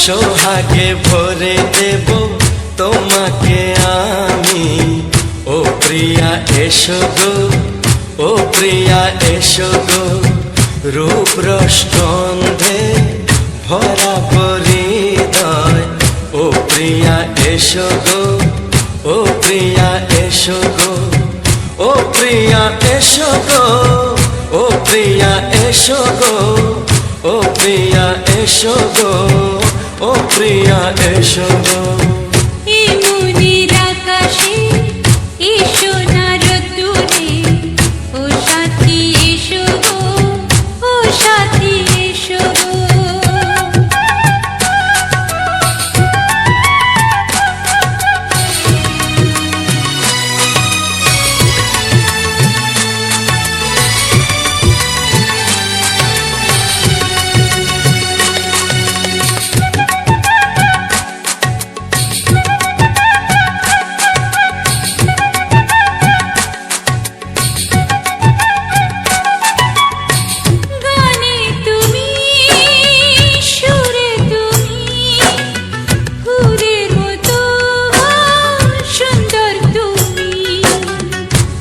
সোহাগে ভরে দেব তোমাকে আমি। ও প্রিয়া এসো গো, ও প্রিয়া এসো গো, রূপ রস গন্ধে ভরা হৃদয়। ও প্রিয়া এসো গো, ও প্রিয়া এসো গো, ও প্রিয়া এসো গো, ও প্রিয়া এসো গো, ও প্রিয়া এসো গো, ও প্রিয়া এসো গো। এই মনের আকাশে এসো না রোদ্দুরে, ও সাথী এসো গো, ও সাথী এসো গো।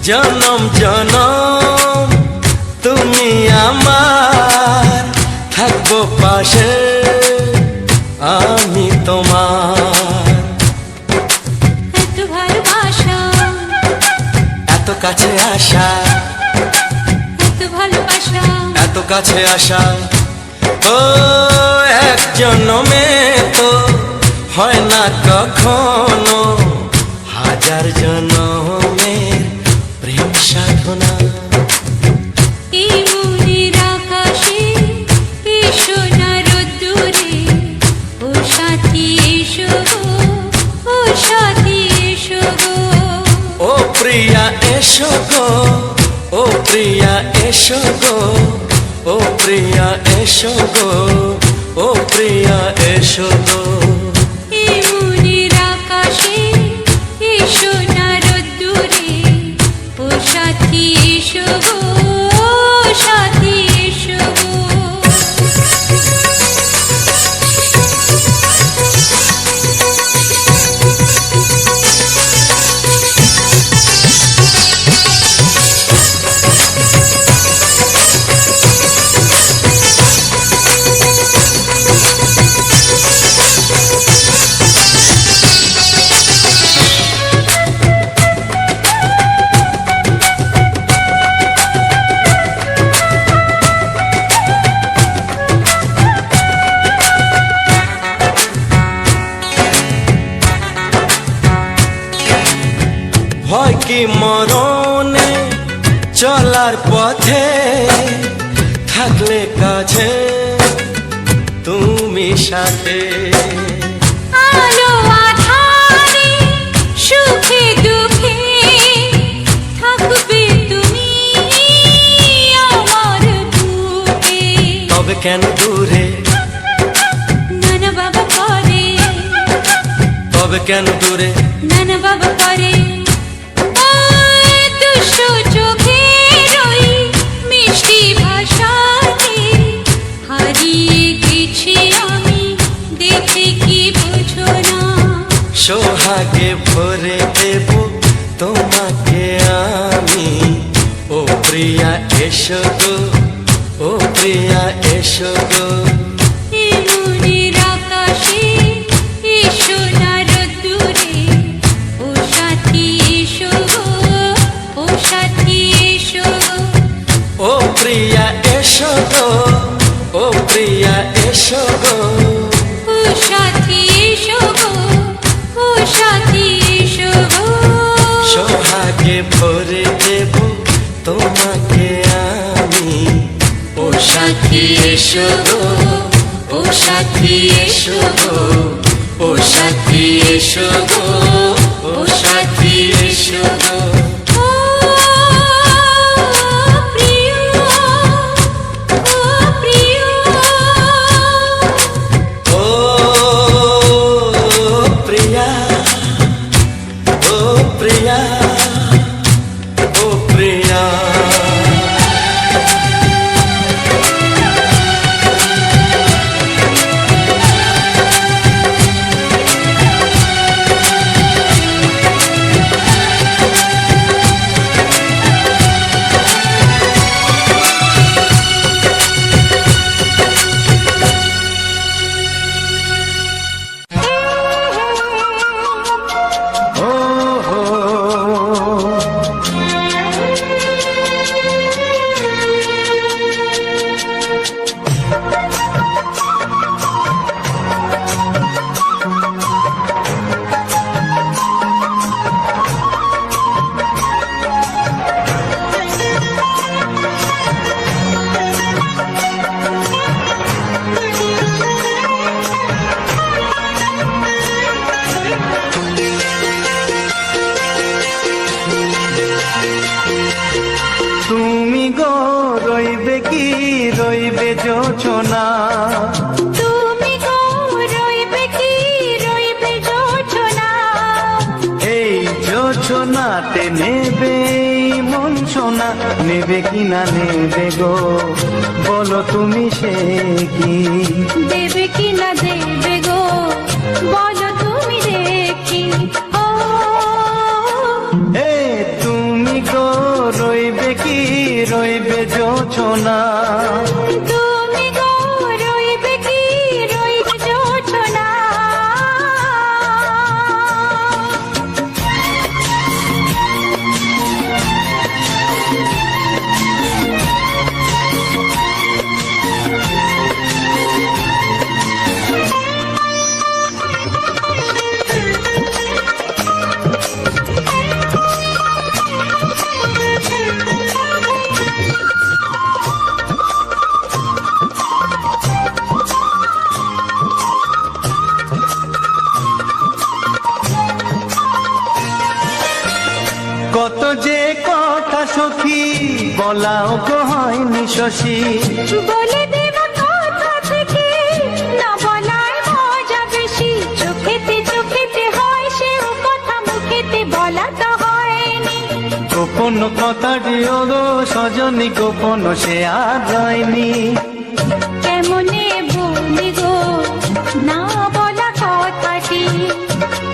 জনম জনম তুমি আমার, থাকবো পাশে আমি তোমার। এত ভালোবাসা, এত কাছে আসা, এত ভালোবাসা, এত কাছে আসা। ও এক জন্মে তো হয় না কখনো, হাজার জন্মের প্রেম সাধনা। এই মনের আকাশে এসো না রোদ্দুরে, ও সাথী এসো গো, ও সাথী এসো গো। ও প্রিয়া এসো গো, ও প্রিয়া এসো গো, ও প্রিয়া এসো গো, ও প্রিয়া এসো গো। এই মনের আকাশে এসো না রোদ্দুরে, ও সাথী এসো গো, ও সাথী এসো গো। ভয় কি মরণে চলার পথে, থাকলে কাছে তুমি সাথে। আলো আঁধারে সুখে দুঃখে থাকবে তুমি আমার বুকে। তবে কেন দূরে, নানা বাবা করে, তবে কেন দূরে, নানা বাবা করে। ওই দুষ্ট চোখের ওই মিষ্টি ভাষাতে হারিয়ে গেছি আমি, দেখে কি বুঝো না। সোহাগে ভরে দেব তোমাকে আমি। ও প্রিয়া এসো গো, ও প্রিয়া এসো গো। এই মনের আকাশে এসো না রোদ্দুরে, ও সাথী এসো গো, ও সাথী এসো গো। ও প্রিয়া এসো গো, ও প্রিয়া এসো গো, ও সাথী এসো গো, ও সাথী এসো গো। সোহাগে ভরে দেব তোমাকে আমি। ও সাথী এসো গো, ও সাথী এসো গো, ও সাথী এসো গো, ও সাথী এসো গো। ও প্রিয়, ও প্রিয়, ও প্রিয়া, ও প্রিয়া, ও প্রিয়া। জোছনা। তুমি গো রইবে কি রইবে জোছনা, এই জোছনাতে নেবে মন সোনা, নেবে কি না নেবে গো বলো তুমি সে কি? দেবে কি না দেবে গো বলো তুমি দেখি। ও এ তুমি গো রইবে কি রইবে জোছনা। তুমি গো রইবে কি রইবে জোছনা। কত যে কথা সখী বলাও তো হয়নি শশী। বলে দেব কথা থেকে না বলার মজা বেশি, চোখেতে চোখেতে হয় সেও কথা মুখেতে বলা তো হয়নি। গোপন কথা দিও গো সজনী, গোপন সে আর হয়নি। কেমনে বলি গো না বলা কথাটি,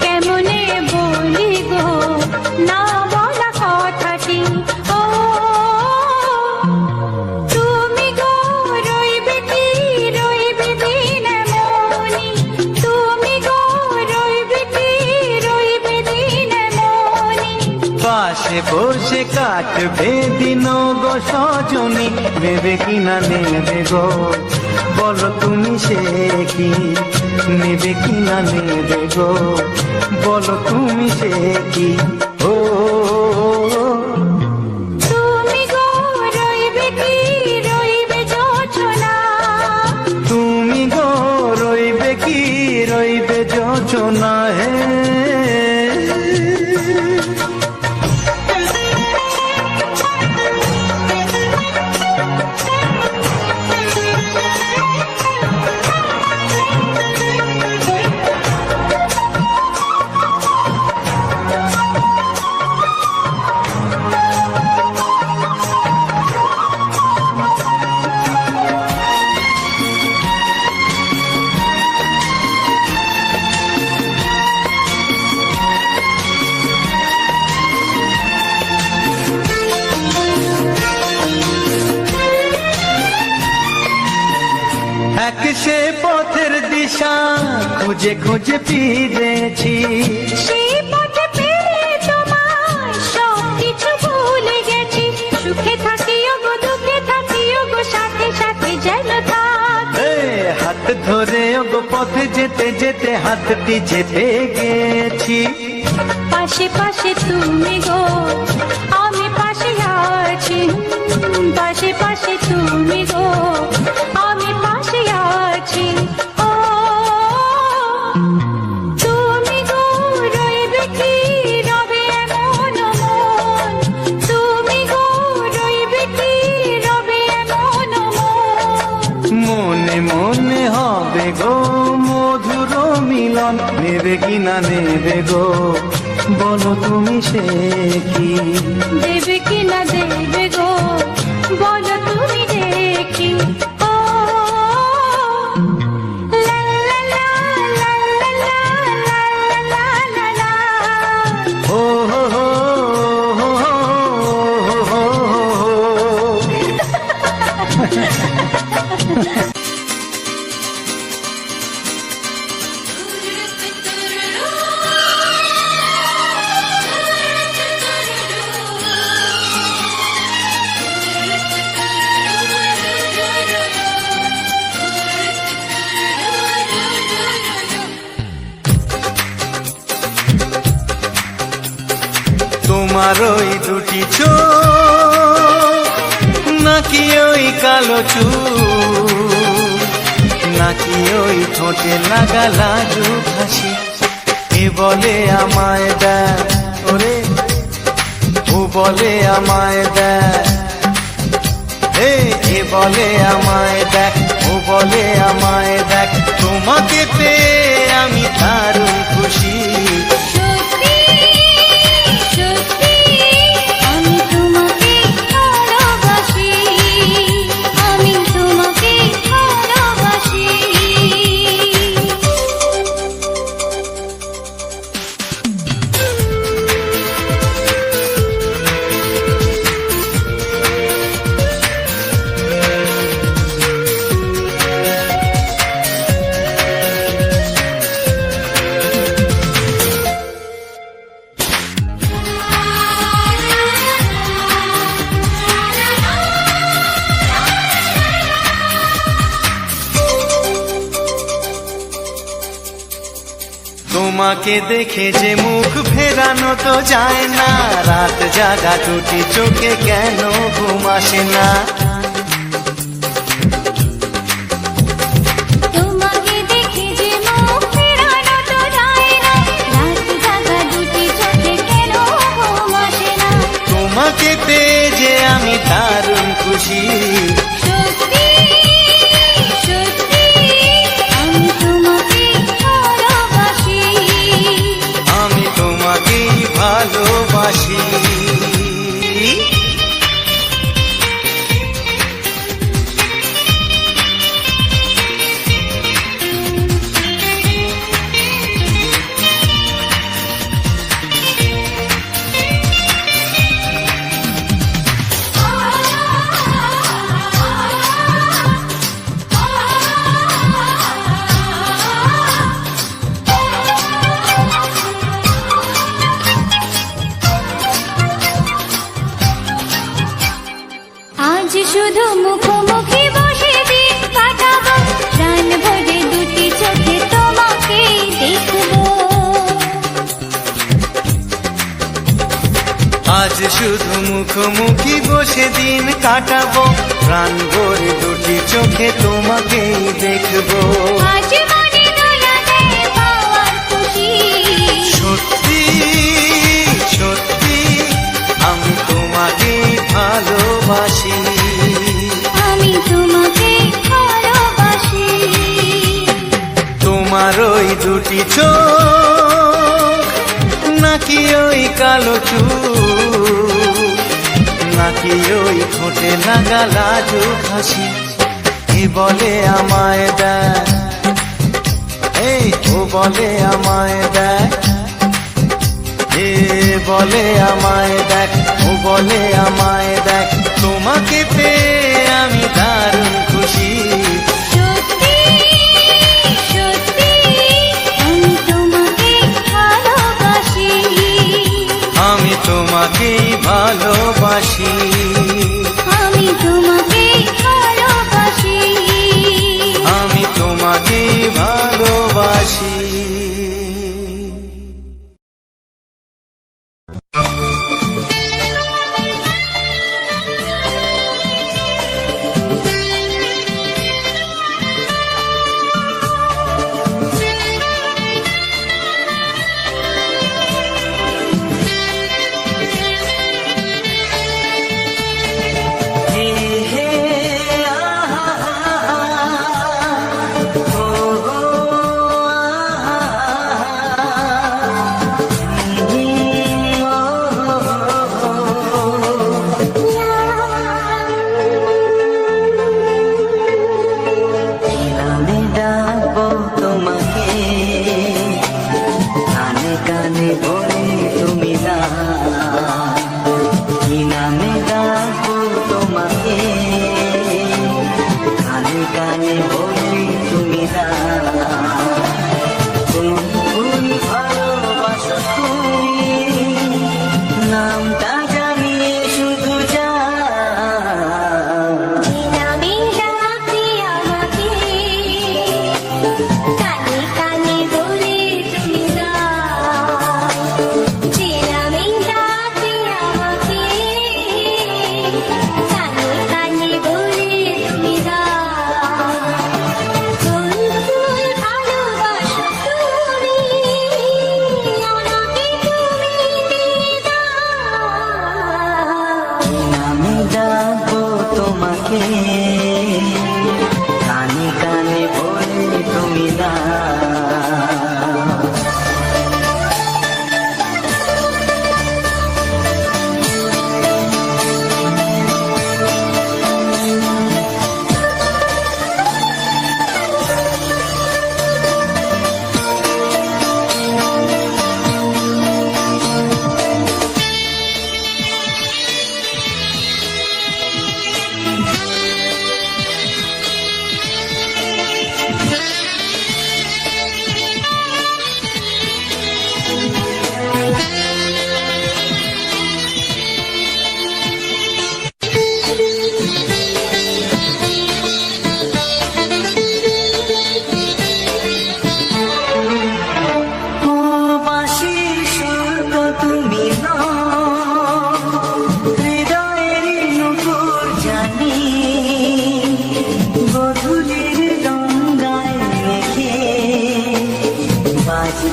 কেমনে বলি গো না বলা কথাটি। ও তুমি গো রইবে কি রইবে দিন মনি, তুমি গো রইবে কি রইবে দিন মনি। পাশে বসে কাটবে দিন গো সজনী, নেবে কি না নেবে গো বলো তুমি সে কি? নেবে কি না নেবে গো বলো তুমি সে কি? ও তুমি গো রইবে কি রইবে জোছনা, তুমি গো রইবে কি রইবে জোছনা। হে এক সে পথের দিশা খুঁজে খুঁজে ফিরেছি। সেই পথে পেয়ে তোমায় সব কিছু ভুলে গেছি। সুখে থাকিও গো দুঃখে থাকিও গো সাথে সাথে যেন থাক। এ হাত ধরে ওগো পথে যেতে যেতে হাতটি চেপে গেছি। পাশে পাশে তুমি গো আমি পাশে আছি, পাশে পাশে তুমি গো আমি পাশে আছি। ও তুমি গো রইবে কি রবে এমন মন, তুমি গো রইবে কি রবে এমন মন। মনে মনে হবে গো মধুর মিলন, নেবে কি না নেবে গো বলো তুমি সে কি? দেবে কি না দেবে গো বলো তুমি দেখি। ও লা লা লা লা লা লা লা লা লা। ও হো হো হো হো হো হো। তোমার ওই দুটি চোখ নাকি ওই কালো চুল, নাকি ওই ঠোঁটে লাগা লাজু হাসি, এ বলে আমায় দেয় ওরে, ও বলে আমায় দেয়, এ বলে আমায় দেয় ও বলে আমায় দেখ, তোমাকে পেয়ে আমি দারুণ খুশি। সত্যি সত্যি আমি তোমাকে ভালোবাসি, আমি তোমাকে ভালোবাসি। তোমাকে দেখে যে মুখ ফেরানো তো যায় না, রাত জাগা দুটি চোখে কেন ঘুম আসে না। তোমাকে দেখে যে মুখ ফেরানো তো যায় না, রাত জাগা দুটি চোখে কেন ঘুম আসে না। তোমাকে পেয়ে যে আমি দারুণ খুশি। সত্যি সত্যি আমি তোমাকে ভালোবাসি, আমি তোমাকেই ভালোবাসি। আজ শুধু মুখোমুখি বসে দিন কাটাবো, প্রাণ ভরে দুটি চোখে তোমাকেই দেখবো। আজ শুধু মুখোমুখি বসে দিন কাটাবো, প্রাণ ভরে দুটি চোখে তোমাকেই দেখবো। আজ মনে দোলা দেয় পাওয়ার খুশি। সত্যি সত্যি আমি তোমাকেই ভালোবাসি। আমি তোমাকে ভালোবাসি। তোমার ওই দুটি চোখ, নাকি ওই কালো চুল, নাকি ওই ঠোঁটে লাগা লাজুক হাসি, এ বলে আমায় দেখ, এই ও বলে আমায় দেখ, এ বলে আমায় দেখ, ও বলে আমায় দেখ, তোমাকে পেয়ে আমি দারুণ খুশি। সত্যি সত্যি আমি তোমাকে ভালোবাসি, আমি তোমাকেই ভালোবাসি। আমি তোমাকে ভালোবাসি, আমি তোমাকেই ভালোবাসি।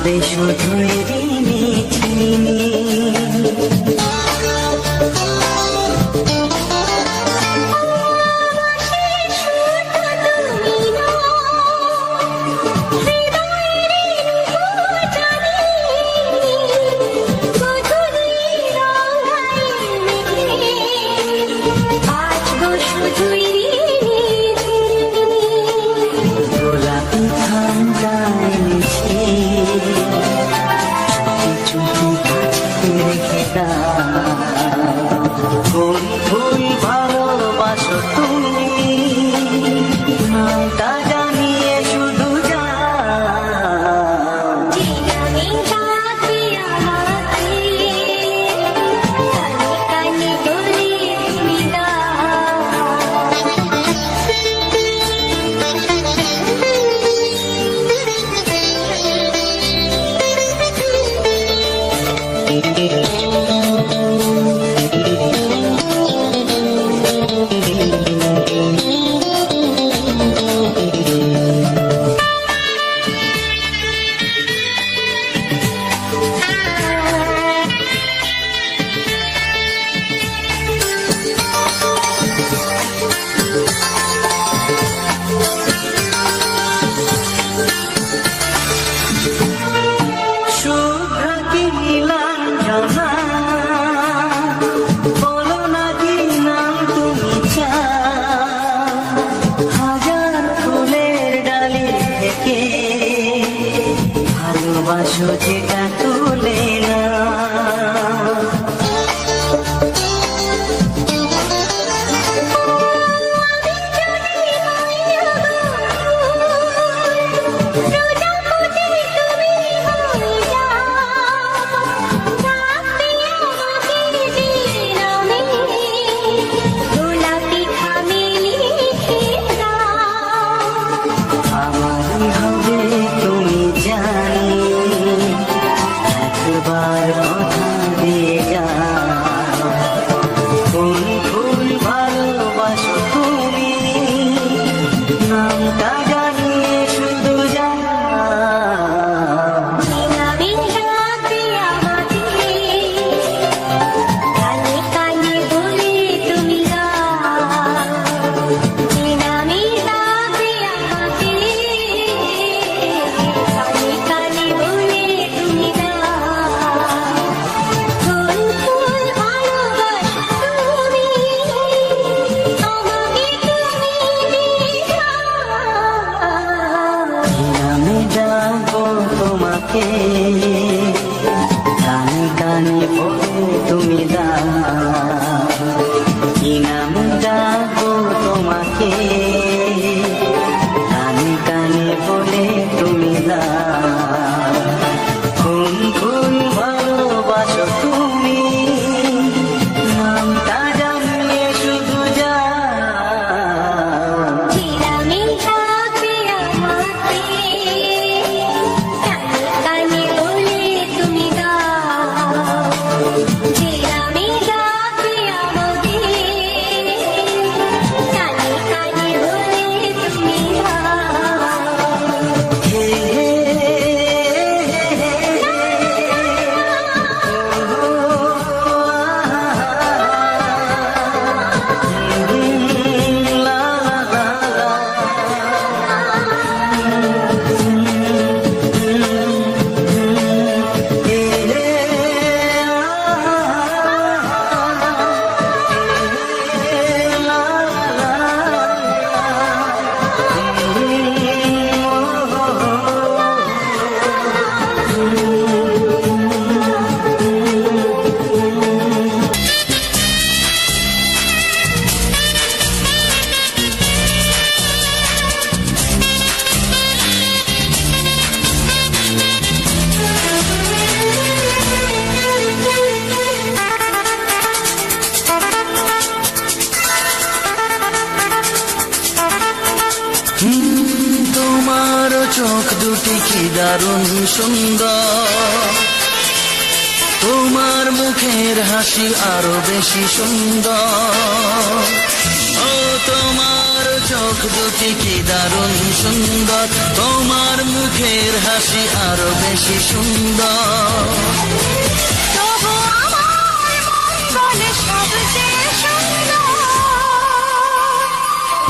হবে শুধুই রিমিঝিমি। গোলাপি ঠান্ডায় মিশে চুপি চুপি রেখে দাও। কোন ফুল ভালোবাসো তুমি নামটা জানিয়ে শুধু যাও। ভালোবাসো যেটা তুলে না আমারই হবে তুমি জানি একবার কথা দিয়ে যাও। কোন ফুল ভালোবাসো তুমি নামটা জানিয়ে শুধু যাও। আমি যাবো তোমাকে কানে কানে বলে তুমি দাও। কি নামে যাবো তোমাকে কানে কানে বলে তুমি দাও। কোন ফুল ভালোবাসো তুমি নামটা জানিয়ে শুধু যাও। তোমার চোখ দুটি কি দারুণ সুন্দর, তোমার মুখের হাসি আরো বেশি সুন্দর। ও তোমার চোখ দুটি কি দারুণ সুন্দর, তোমার মুখের হাসি আরো বেশি সুন্দর। তবু আমার মন বলে সবচেয়ে সুন্দর,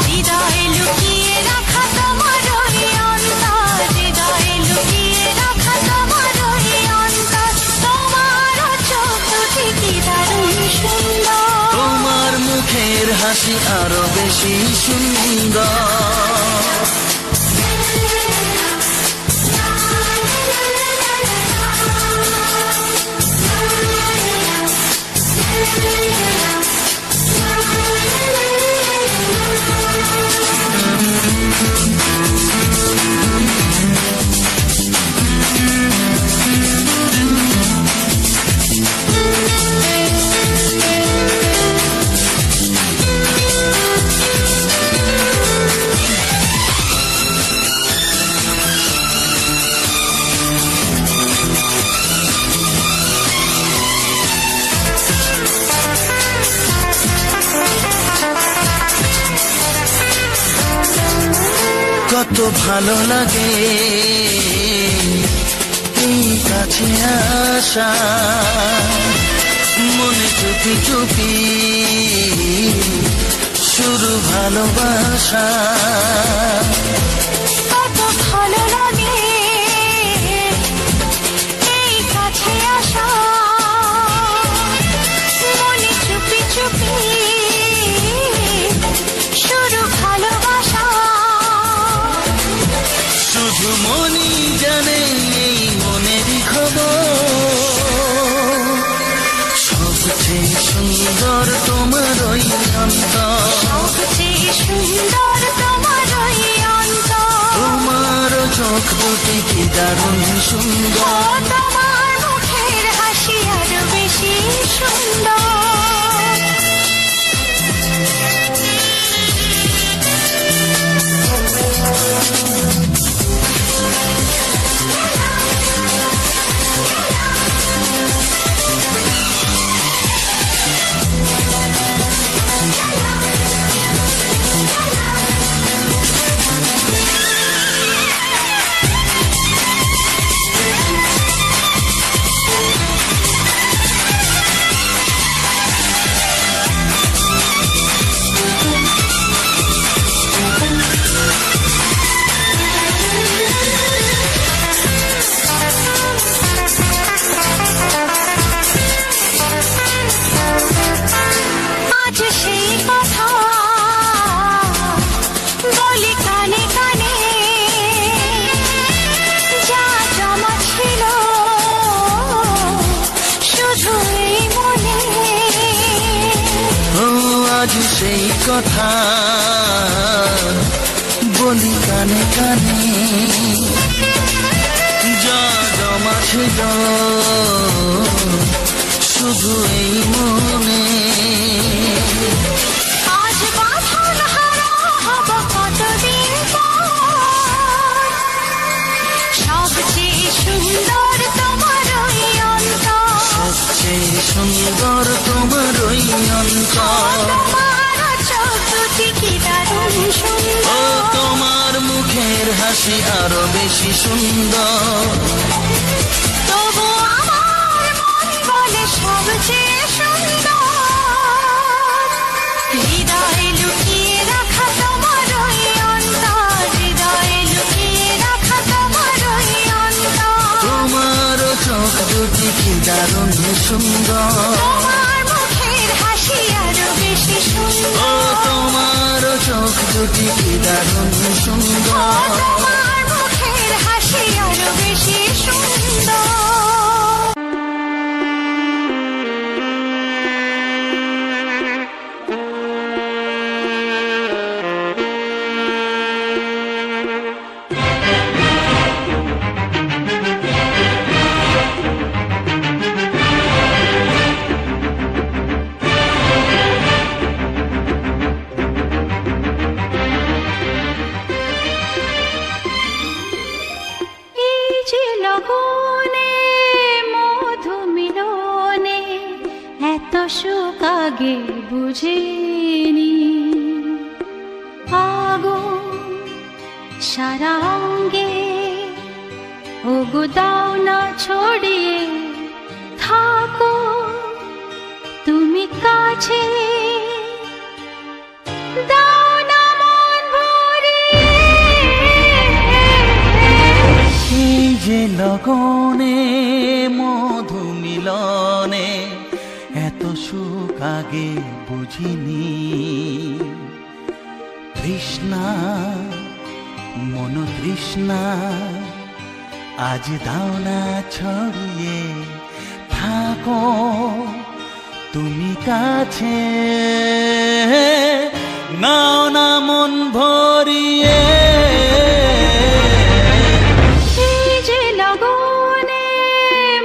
হৃদয়ে লুকিয়ে রাখা তোমার ওই অন্তর, হৃদয়ে লুকিয়ে রাখা তোমার ওই অন্তর। তোমার চোখ দুটি কি দারুণ সুন্দর, তোমার মুখের হাসি আরো বেশি সুন্দর। কত ভালো লাগে এই কাছে আসা, মনে চুপি চুপি শুরু ভালোবাসা। কত ভালো লাগে এই কাছে আসা, মনে চুপি চুপি শুরু ভালোবাসা। শুধু মনই জানে এই মনেরই খবর, সবচেয়ে সুন্দর তোমার ওই অন্তর, সবচেয়ে সুন্দর তোমার ওই অন্তর। তোমার চোখ দুটি কি দারুণ সুন্দর, তোমার মুখের হাসি আরো বেশি সুন্দর। আজ সেই কথা বলি কানে কানে, যা জমা ছিল শুধু এই মনে। ও আজ সেই কথা বলি কানে কানে, যা জমা ছিল শুধু এই মনে। আজ বাঁধন হারা হব কতদিন পর, সবচেয়ে সুন্দর তোমার ওই অন্তর, সবচেয়ে সুন্দর তোমার ওই অন্তর। তোমার চোখ দুটি কি দারুণ ও সুন্দর, তোমার মুখের হাসি আরো বেশি সুন্দর। তবু আমার মন বলে সবচেয়ে সুন্দর, হৃদয়ে লুকিয়ে রাখা তোমার ওই অন্তর, হৃদয়ে লুকিয়ে রাখা তোমার ওই অন্তর। তোমার চোখ দুটি কি দারুণ সুন্দর, তোমার মুখের হাসি আরো বেশি ও সুন্দর, তোমার চোখ দুটি কি দারুণ সুন্দর। তোমার মুখের হাসি আরো বেশি সুন্দর। সুখ আগে বুঝিনি, সারা অঙ্গে ওগো দাও না ছড়িয়ে থাকো তুমি কাছে দাও না মন ভরিয়ে এই যে লগনে মধু মিলনে এত সুখ আগে বুঝিনি তৃষ্ণা মন তৃষ্ণা আজ দাও না ছড়িয়ে থাকো তুমি কাছে নাও না মন ভরিয়ে এই যে লগনে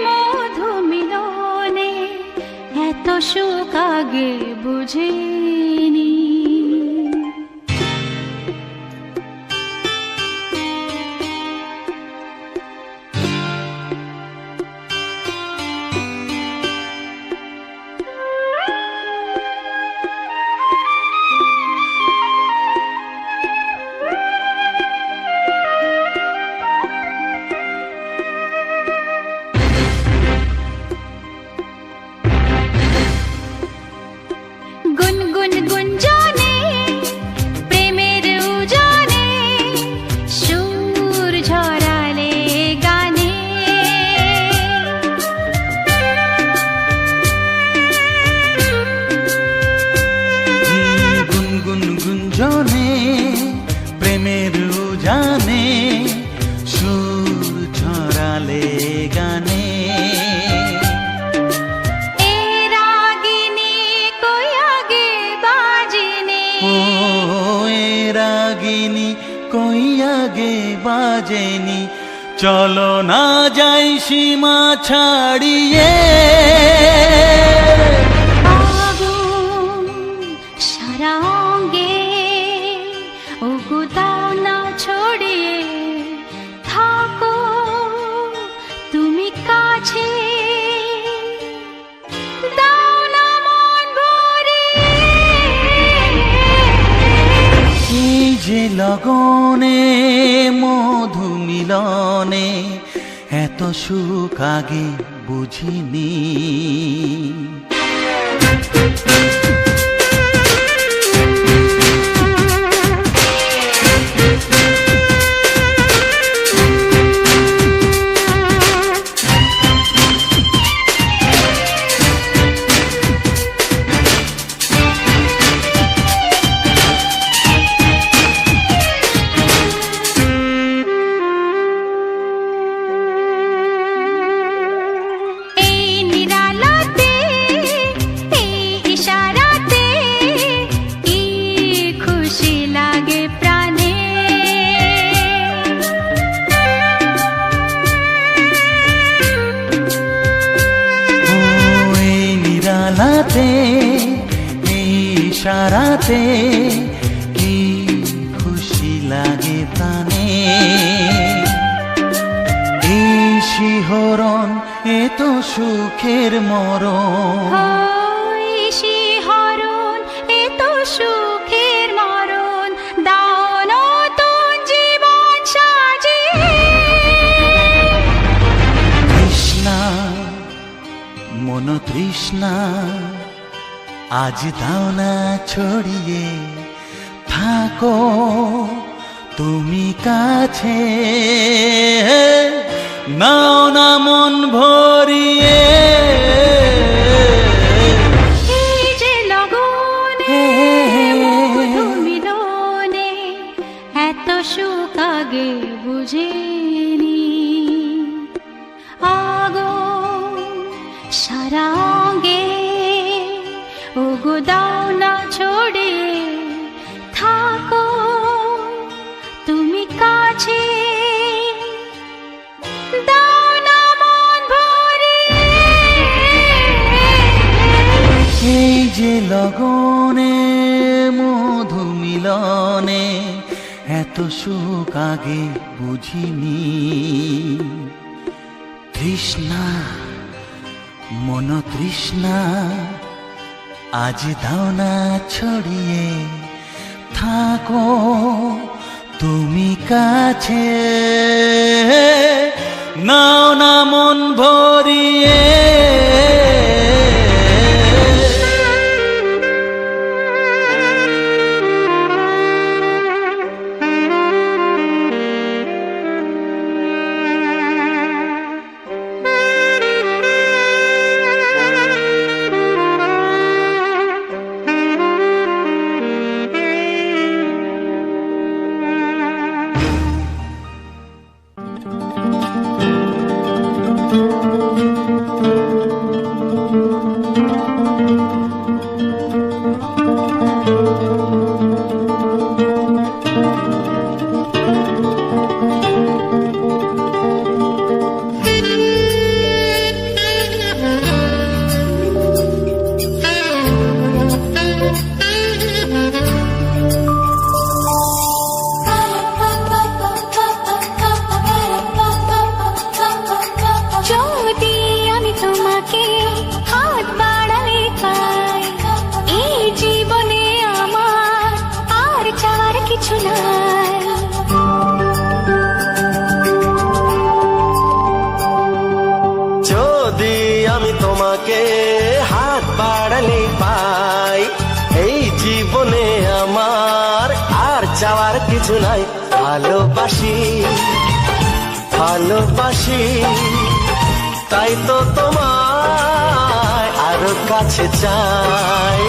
মধু মিলনে এত সুখ আগে বুঝিনি গুনগুন গুঞ্জনে প্রেমের উজানে সুর ঝরালে গানে গুনগুন গুঞ্জনে প্রেমের উজানে সুর ছড়ালে গানে এ রাগিনী কই আগে বাজেনি ও এ রাগিনী কই আগে বাজেনি চলো না যাই সীমা ছাড়িয়ে আগুন সারা অঙ্গে ওগো দাও না ছড়িয়ে থাকো তুমি কাছে দাও না মন ভরিয়ে এই যে লগনে মধু মিলনে এত সুখ আগে বুঝিনি এই নিরালাতে এই ইশারাতে কি খুশি লাগে প্রাণে ও এই নিরালাতে এই ইশারাতে কি খুশি লাগে প্রাণে এই শিহরণ এ তো সুখের মরণ ওই শিহরণ এ তো সুখের মরণ দাও নতুন জীবন সাজিয়ে তৃষ্ণা মন তৃষ্ণা আজ দাও না ছড়িয়ে থাকো তুমি কাছে নাও না মন ভরিয়ে এই যে লগনে মধু মিলনে এত সুখ আগে বুঝিনি আগুন সারা অঙ্গে ওগো দাও না ছড়িয়ে থাকো তুমি কাছে দাও না মন ভরিয়ে এই যে লগনে মধু মিলনে এত সুখ আগে বুঝিনি তৃষ্ণা মন তৃষ্ণা আজ দাও না ছড়িয়ে থাকো তুমি কাছে নাও না মন ভরিয়ে, যদি আমি তোমাকে হাত বাড়ালে পাই, এই জীবনে আমার আর চাওয়ার কিছু নাই। যদি আমি তোমাকে হাত বাড়ালে পাই, এই জীবনে আমার আর চাওয়ার কিছু নাই। ভালোবাসি ভালোবাসি তাই তো তোমায় আরো কাছে চাই।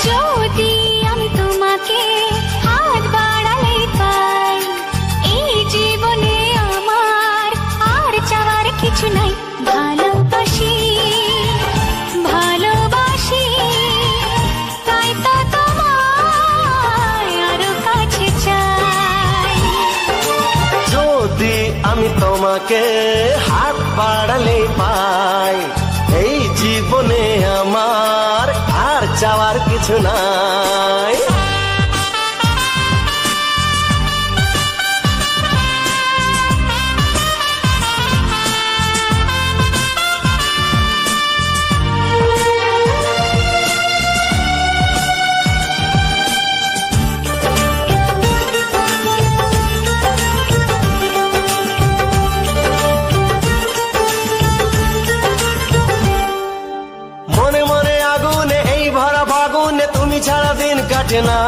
যদি আমি তোমাকে হাত বাড়ালে পাই, এই জীবনে আমার আর চাওয়ার কিছু নাই। ভালোবাসি ভালোবাসি তাই তো তোমায় আরো কাছে চাই। যদি আমি তোমাকে হাত বাড়ালে পাই, এই জীবনে আমার আর চাওয়ার কিছু নাই। মনে মনে আগুনে এই ভরা ফাগুনে তুমি ছাড়া দিন কাটে না।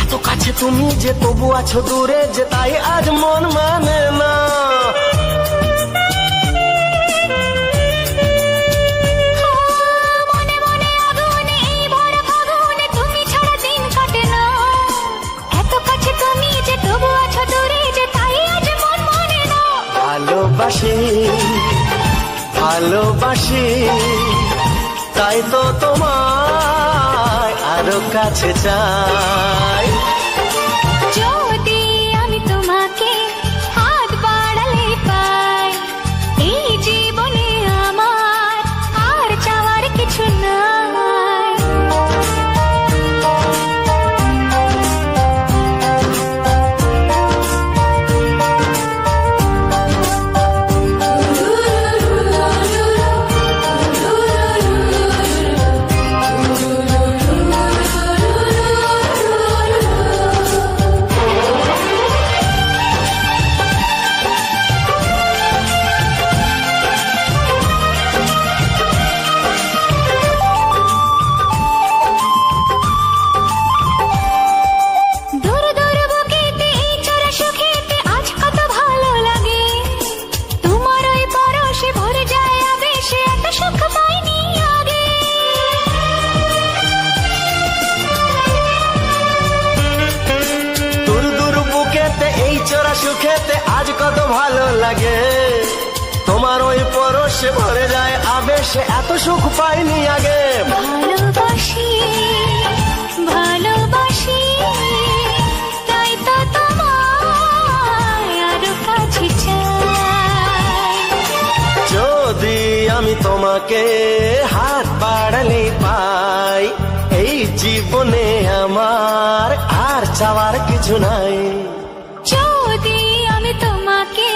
এত কাছে তুমি যে তবু আছো দূরে, যে তাই আজ মন মানে না। মনে মনে আগুনে এই ভরা ফাগুনে তুমি ছাড়া দিন কাটে না। এত কাছে তুমি যে তবু আছো দূরে, যে তাই আজ মন মানে না। ভালোবাসি ভালোবাসি তাই তো তোমায় আরো কাছে চাই। যদি আমি তোমাকে হাত বাড়ালে পাই, এই জীবনে আমার আর চাওয়ার কিছু নাই। দূর দূর বুকেতে এই চড়া সুখেতে আজ কত ভালো লাগে। তোমার ওই পরশে ভরে যায় আবেশে, এত সুখ পাইনি আগে। দূর দূর বুকেতে এই চোরা সুখেতে আজ কত ভালো লাগে। তোমার ওই পরশে ভরে যায় আবেশে, এত সুখ পাইনি আগে। ভালোবাসি ভালোবাসি তাই তো তোমায় আরো কাছে চাই। যদি আমি তোমাকে হাত বাড়ালে পাই, এই জীবনে আমার আর চাওয়ার কিছু নাই। যদি আমি তোমাকে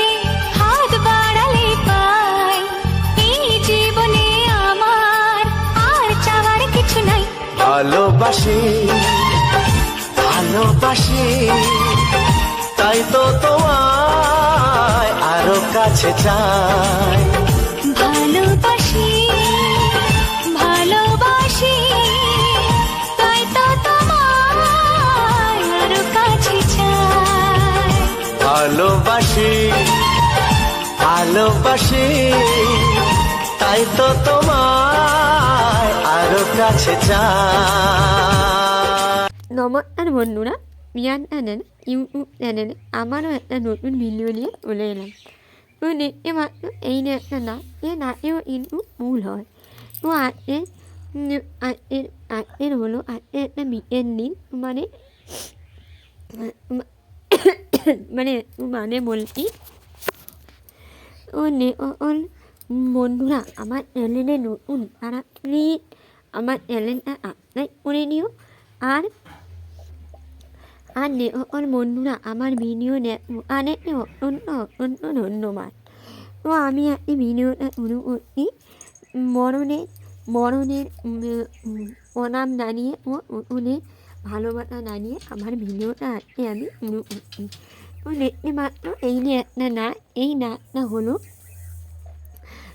হাত বাড়ালে পাই, এই জীবনে আমার আর চাওয়ার কিছু নাই। ভালোবাসি ভালো ভালোবাসি তাই তো তোমায় আরো কাছে চাই ভালোবাসি ভালোবাসি তাই তো তোমায় আরো কাছে চাই ভালোবাসি ভালোবাসি তাই তো তোমায় আরো কাছে চাই। নমস্কার বন্ধুরা, মিয়ান চ্যানেল ইউটিউব চ্যানেলে আমারও একটা নতুন ভিডিও নিয়ে চলে এলাম। তো দেখতে পাচ্ছ এই যে একটা নাচ, এই নাচেও কিন্তু ভুল হয়। তো আজকের হলো আজকে একটা বিয়ের দিন, মানে মানে বলছি ও বন্ধুরা আমার চ্যানেলে নতুন, তারা প্লিজ আমার চ্যানেলটা সাবস্ক্রাইব করে নিও। আর ওর বন্ধুরা আমার ভিডিও অনেকে অত্যন্ত অত্যন্ত ধন্যবাদ। তো আমি একটি ভিডিওটা শুরু করছি মরণের প্রণাম জানিয়ে ও উঠোনের ভালোবাসা জানিয়ে আমার ভিডিওটা আজকে আমি শুরু করছি। তো দেখতে পাচ্ছ এই যে একটা নাচ, এই নাচটা হলো,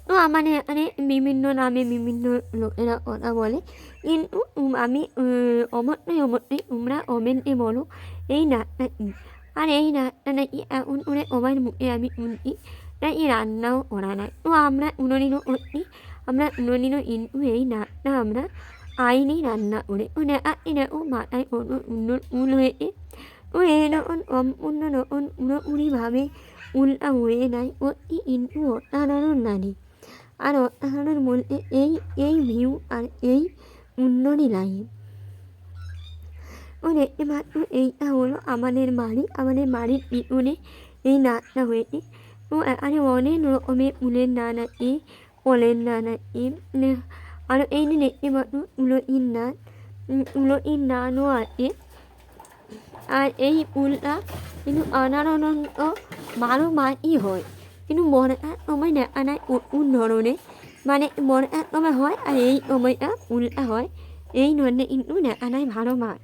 তো আমাদের এখানে বিভিন্ন নামে বিভিন্ন লোকেরা কথা বলে, কিন্তু আমি অবশ্যই তোমরা কমেন্টে বলো এই নাচটা কী। আর এই নাচটা নাকি এখন করে সবার মুখে আমি শুনছি নাকি রান্নাও করা নাই। তো আমরা উনোনিনও করছি, আমরা উনোনিনও কিন্তু এই নাচটা আমরা আইনি রান্না করে ও দেখাচ্ছি দেখো মাথায় কত সুন্দর ফুল হয়েছে। তো এই যখন সম্পূর্ণ যখন পুরোপুরিভাবে উল্টা হয়ে যায় ওটি কিন্তু অসাধারণ লাগে। আর অসাধারণ বলতে এই ভিউ আর এই উন্নতি লাগে। ও দেখতে পাচ্ছ এইটা হলো আমাদের বাড়ি, আমাদের বাড়ির পিছনে এই নাচটা হয়েছে। তো এখানে অনেক রকমের ফুলের নাচ আছে, ফলের নাচ আছে, আর এই যে দেখতে পাচ্ছ তুলসীর নাচও আছে। আর এই ফুলটা কিন্তু সাধারণত 12 মাসই হয়, কিন্তু বর্ষার সময় দেখা যায় প্রচুর ধরনের, মানে বর্ষার সময় হয় আর এই সময়টা ফুলটা হয়, এই ধরনের কিন্তু দেখা যায় 12 মাস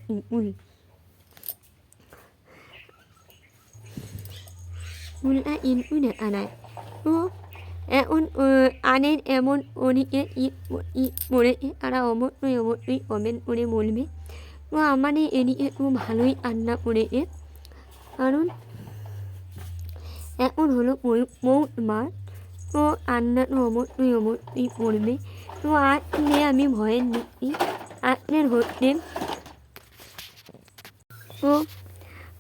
ফুলটা কিন্তু দেখা যায়। তো এখন আনের এমন অনেকে ঈদ পড়েছে, তারা অবশ্যই কমেন্ট করে বলবে। তো আমাদের এদিকে খুব ভালোই রান্না করেছে, কারণ এখন হলো মৌমাস, তো রান্নাটা অবশ্যই করবে। তো আজকে আমি ভয়ের দিচ্ছি আজকের হচ্ছে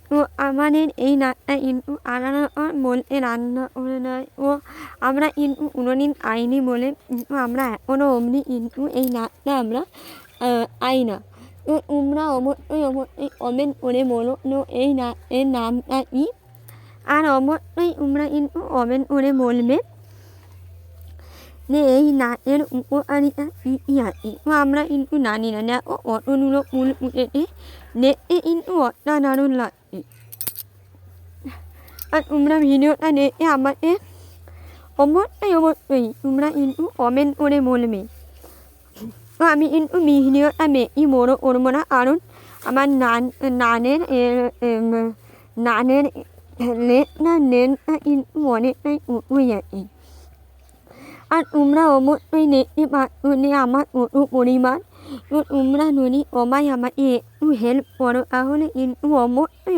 তো আমাদের এই নাচটা কিন্তু আলাদা বলতে রান্না করে নেয়, ও আমরা কিন্তু কোনোদিন আইনি বলে কিন্তু আমরা এখনও অবধি কিন্তু এই নাচটা আমরা আই না। তো তোমরা অবশ্যই কমেন্ট করে বলো এই নাচের নামটা কী। আর অবশ্যই তোমরা কিন্তু কমেন্ট করে বলবে যে এই নাচের উপকারিতা কী কী আছে। তো আমরা কিন্তু জানি না, দেখো অতগুলো ফুল ফুটেছে, দেখতে কিন্তু অসাধারণ লাগছে। আর তোমরা ভিডিওটা দেখে আমাকে অবশ্যই তোমরা কিন্তু কমেন্ট করে বলবে। তো আমি কিন্তু ভিডিওটা বেশি বড় করবো না, কারণ আমার নানের লেনটা কিন্তু অনেকটাই উঠে যাচ্ছে। আর তোমরা অবশ্যই দেখতে পাচ্ছ যে আমার কত পরিমাণ। তো তোমরা যদি সবাই আমাকে একটু হেল্প করো তাহলে কিন্তু অবশ্যই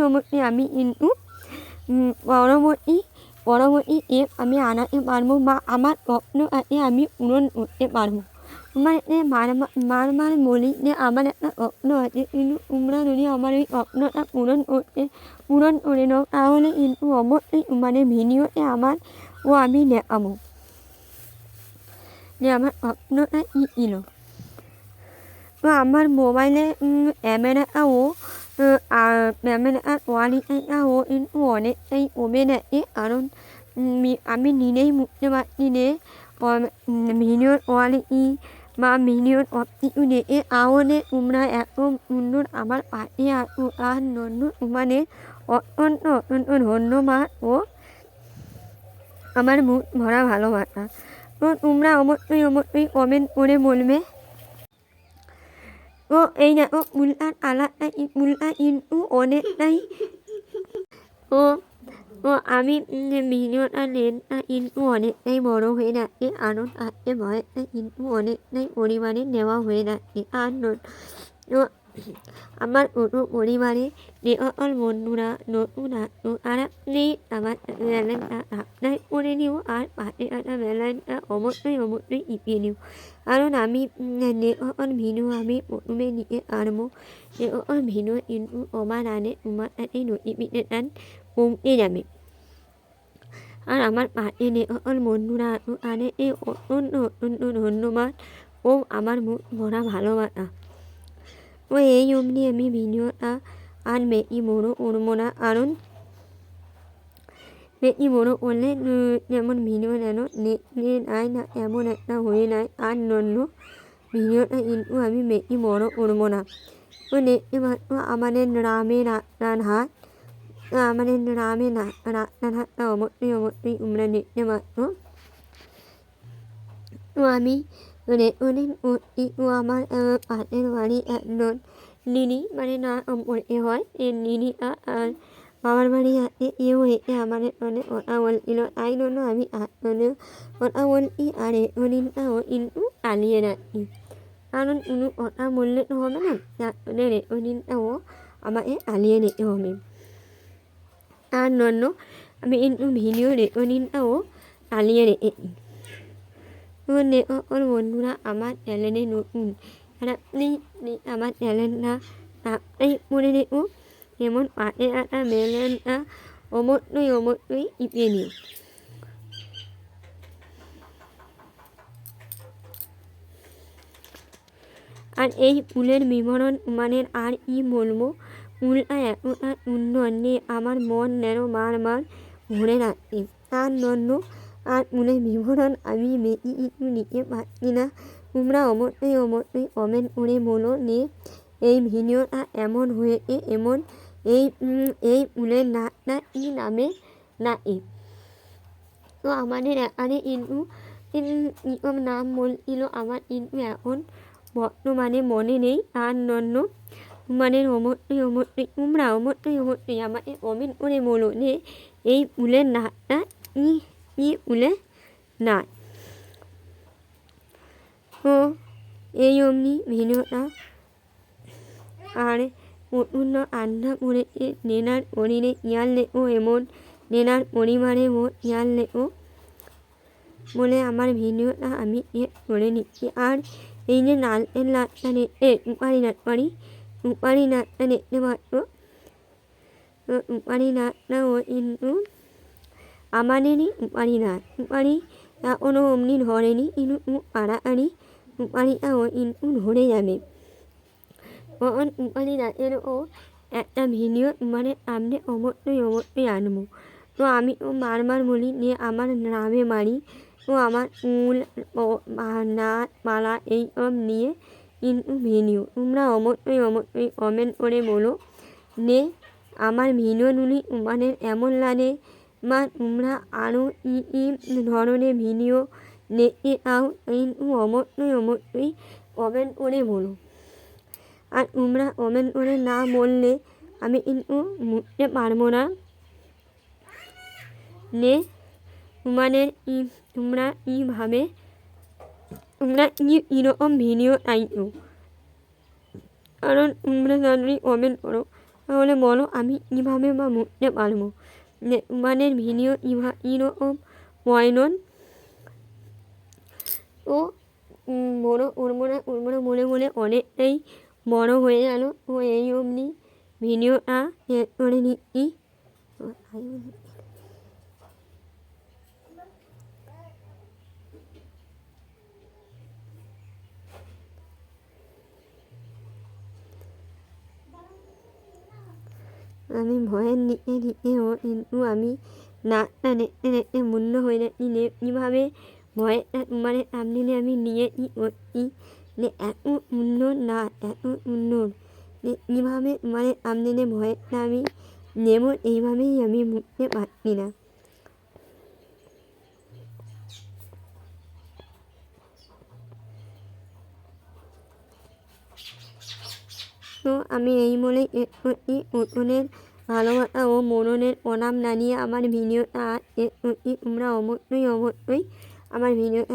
আমি কিন্তু পরবর্তী আমি আনাতে পারবো, বা আমার স্বপ্ন আছে আমি পূরণ করতে পারবো। তোমাকে বারবার বলি যে আমার একটা স্বপ্ন আছে, কিন্তু তোমরা যদি আমার এই স্বপ্নটা পূরণ করে নাও তাহলে কিন্তু অবশ্যই তোমাদের ভিডিওতে আমি দেখাবো যে আমার স্বপ্নটা কী ছিল। তো আমার মোবাইলে ক্যামেরাটাও ক্যামেরার কোয়ালিটিটাও কিন্তু অনেকটাই কমে গেছে, কারণ আমি নিজেই বুঝতে পারছি যে ভিডিওর কোয়ালিটি বা ভিডিওর সব কিছু দেখে তাহলে তোমরা এত সুন্দর আমার পাশে আসো, তার জন্য তোমাদের অত্যন্ত ধন্যবাদ ও আমার মুখ ভরা ভালোবাসা। তো তোমরা অবশ্যই কমেন্ট করে বলবে Ei nè bulan alat nai bulan in one nai আমি ভিডিওটা নেন কিন্তু অনেকটাই বড় হয়ে যাচ্ছে আরও থাকতে ভয়টা কিন্তু অনেকটাই পরিমাণে নেওয়া হয়ে যাচ্ছে আর আমার ছোটো পরিবারে যে সকল বন্ধুরা নতুন আসতো তারা প্লিজ আমার চ্যানেলটা সাবস্ক্রাইব করে নিও আর পাশে থাকা বেলাইনটা অবশ্যই টিপিয়ে নিও কারণ আমি যে সকল ভিডিও আমি প্রথমে দিতে পারবো সে সকল ভিডিও কিন্তু সবার আগে তোমার কাছে নোটিফিকেশান পৌঁছে যাবে। আর আমার পাশে যে সকল বন্ধুরা তাদেরকে অত্যন্ত ধন্যবাদ ও আমার মুখ ভরা ভালোবাসা। এই অবধি আমি ভিডিওটা আর বেশি বড় করবো না কারণ বেশি বড় করলে যেমন ভিডিও যেন দেখতে যায় না এমন একটা হয়ে যায় আর ভিডিওটা কিন্তু আমি বেশি বড় করবো না। দেখতে পাচ্ছ আমাদের গ্রামে রাস্তাঘাট আমাদের গ্রামে রাস্তাঘাটটা অবশ্যই তোমরা দেখতে পাচ্ছ। আমি রেকর্ডিং করছি আমার পাশের বাড়ি একজন দিদি মানে না সম্পর্কে হয় এই দিদিটা আর বাবার বাড়ি আছে হয়েছে আমাদের কথা বলছিল তাই জন্য আমি আসলে কথা বলছি আর রেকর্ডিংটাও কিন্তু চালিয়ে রাখছি কারণ কোনো কথা বললে তো হবে না তারপরে রেকর্ডিংটাও আমাকে চালিয়ে নিতে হবে তার জন্য আমি কিন্তু ভিডিও রেকর্ডিংটাও চালিয়ে রেখেছি। সকল বন্ধুরা আমার চ্যানেলে নতুন তারা প্লিজ আমার চ্যানেলটা সাবস্ক্রাইব করে দেখো যেমন পাশে থাকা বেলটা অবশ্যই টিপিয়ে নিও। আর এই ফুলের বিবরণ মানে আর কি বলবো ফুলটা এতটা সুন্দর নিয়ে আমার মন যেন বারবার ভরে রাখছে তার জন্য আর ফুলের বিবরণ আমি বেশি কিছু নিতে পারছি না। তোমরা অবশ্যই কমেন্ট করে বলো যে এই ভিডিওটা এমন হয়েছে এমন এই ফুলের নাচটা কী নামে নাচে। তো আমাদের এখানে কিন্তু কীরকম নাম বলছিল আমার কিন্তু এখন বর্তমানে মনে নেই তার জন্য তোমাদের অবশ্যই তোমরা অবশ্যই আমাকে কমেন্ট করে বলো যে এই ফুলের নাচটা কি ফুলের নাচ। তো এই অমনি ভিডিওটা আর প্রচণ্ড আড্ডা করেছে নেনার শরীরে খেয়াল রেখো এমন নেনার পরিবারেও খেয়াল রেখো বলে আমার ভিডিওটা আমি করে নিচ্ছি। আর এই যে নাচের নাচটা দেখতে রূপারি নাচটা দেখতে পাচ্ছ রূপারি নাচটাও কিন্তু আমাদেরই রূপারি নাচ রূপারি এখনও অমনি ধরেনি কিন্তু তাড়াতাড়ি রূপারিটাও কিন্তু ধরে যাবে তখন রূপারি নাচেরও একটা ভিডিও মানে সামনে অবশ্যই আনবো। তো আমি বারবার বলি যে আমার গ্রামে বাড়ি তো আমার ফুল নাচ পালা এইসব নিয়ে কিন্তু ভিডিও তোমরা অবশ্যই কমেন্ট করে বলো যে আমার ভিডিওগুলি তোমাদের এমন লাগে বা তোমরা আরও কী ধরনের ভিডিও দেখতে চাও কিন্তু অবশ্যই কমেন্ট করে বলো। আর তোমরা কমেন্ট করে না বললে আমি কিন্তু বুঝতে পারবো না যে তোমাদের তোমরা কীভাবে তোমরা কীরকম ভিডিও চাইছো। কারণ তোমরা যদি কমেন্ট করো তাহলে বলো আমি কীভাবে বা বুঝতে পারবো যে তোমাদের ভিডিও কীরকম প্রয়োজন। তো বড় করবো না বলে অনেকটাই বড় হয়ে গেল। তো এই অবধি ভিডিওটা শেষ করে নিচ্ছি। আমি ভয়ের দিকেও কিন্তু আমি নাচটা দেখতে মূল্য হয়ে যাচ্ছি যে কীভাবে ভয়েরটা তোমার সামনে আমি নিয়েছি করছি যে এত সুন্দর নাচ এত সুন্দর যে কীভাবে তোমার সামনে ভয়েরটা আমি নেব এইভাবেই আমি বুঝতে পারছি না। তো আমি এই বলে এর প্রতি উঠোনের ভালোবাসা ও মননের প্রণাম জানিয়ে আমার ভিডিওটা এর প্রতি তোমরা অবশ্যই আমার ভিডিওটা